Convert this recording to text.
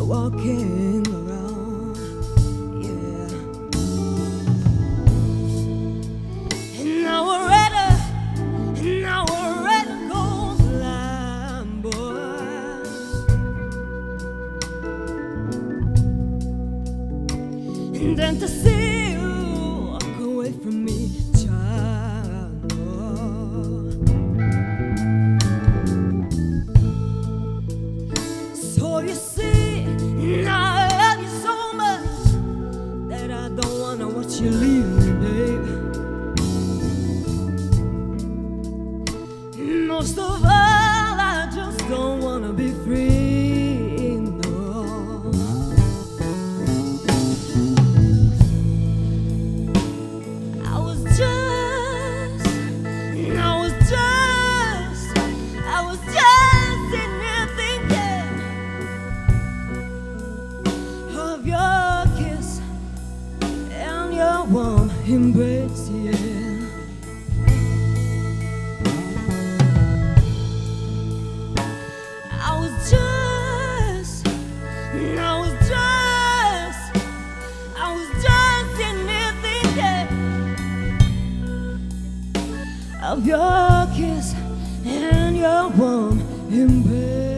walking around, yeah. And now we're ready, to go flying, boys. And then to see you walk away from me, child. So you see, now I love you so much that I don't wanna watch you leave me, babe. Most of all, I just don't wanna be free, no. I was just sitting here thinking of your kiss and your warm embrace, yeah. I was just sitting here thinking of your kiss and your warm embrace.